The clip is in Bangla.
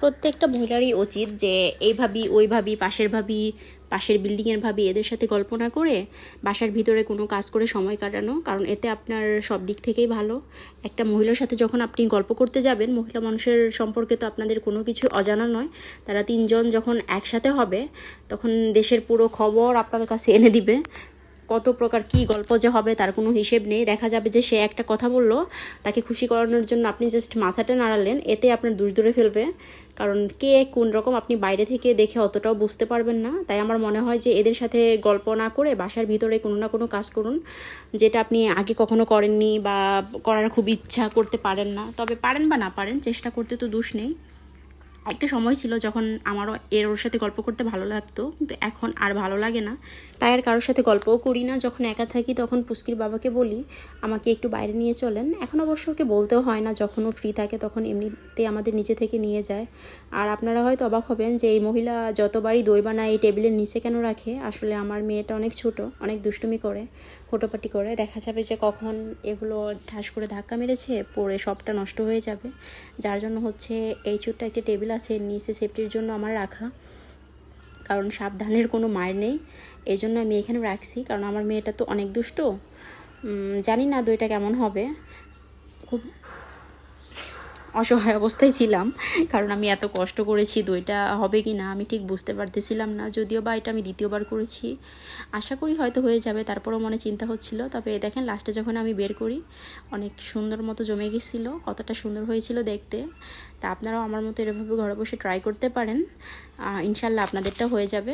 প্রত্যেকটা মহিলারই উচিত যে এই ভাবি ওই ভাবি পাশের ভাবি পাশের বিল্ডিংয়ের ভাবি এদের সাথে গল্প না করে বাসার ভিতরে কোনো কাজ করে সময় কাটানো, কারণ এতে আপনার সব দিক থেকেই ভালো। একটা মহিলার সাথে যখন আপনি গল্প করতে যাবেন, মহিলা মানুষের সম্পর্কে তো আপনাদের কোনো কিছু অজানা নয়। তারা তিনজন যখন একসাথে হবে তখন দেশের পুরো খবর আপনাদের কাছে এনে দিবে। কত প্রকার কি গল্প যে হবে তার কোনো হিসেব নেই। দেখা যাবে যে সে একটা কথা বললো, তাকে খুশি করানোর জন্য আপনি জাস্ট মাথাটা নাড়ালেন, এতে আপনার দোষ ধরে ফেলবে। কারণ কে কোন রকম আপনি বাইরে থেকে দেখে অতটাও বুঝতে পারবেন না। তাই আমার মনে হয় যে এদের সাথে গল্প না করে বাসার ভিতরে কোনো না কোনো কাজ করুন, যেটা আপনি আগে কখনো করেননি বা করার খুব ইচ্ছা করতে পারেন না। তবে পারেন বা না পারেন, চেষ্টা করতে তো দোষ নেই। একটা সময় ছিল যখন আমারও ওর সাথে গল্প করতে ভালো লাগতো, কিন্তু এখন আর ভালো লাগে না। তাই আর কারোর সাথে গল্পও করি না। যখন একা থাকি তখন পুস্কির বাবাকে বলি আমাকে একটু বাইরে নিয়ে চলেন। এখন অবশ্য ওকে বলতেও হয় না, যখন ও ফ্রি থাকে তখন এমনিতে আমাদের নিচে থেকে নিয়ে যায়। আর আপনারা হয়তো অবাক হবেন যে এই মহিলা যতবারই দই বানায় এই টেবিলের নিচে কেন রাখে। আসলে আমার মেয়েটা অনেক ছোট, অনেক দুষ্টুমি করে, হোটোপাটি করে। দেখা যাবে যে কখন এগুলো ঠাস করে ধাক্কা মেরেছে, পড়ে সবটা নষ্ট হয়ে যাবে। যার জন্য হচ্ছে এই ছোট্ট একটা টেবিল আছে নিচে সেফটির জন্য আমার রাখা, কারণ সাবধানের কোনো মায়ের নেই। এই জন্য আমি এখানে রাখছি, কারণ আমার মেয়েটা তো অনেক দুষ্ট। জানি না দইটা কেমন হবে, খুব অসহায় অবস্থায় ছিলাম, কারণ আমি এত কষ্ট করেছি, দইটা হবে কি না আমি ঠিক বুঝতে পারতেছিলাম না। যদিও বা এটা আমি দ্বিতীয়বার করেছি, আশা করি হয়তো হয়ে যাবে, তারপরও মনে চিন্তা হচ্ছিল। তবে দেখেন লাস্টে যখন আমি বের করি অনেক সুন্দর মতো জমে গেছিলো, কতটা সুন্দর হয়েছিল দেখতে। তা আপনারাও আমার মতো এভাবে ঘরে বসে ট্রাই করতে পারেন, ইনশাল্লাহ আপনাদেরটা হয়ে যাবে।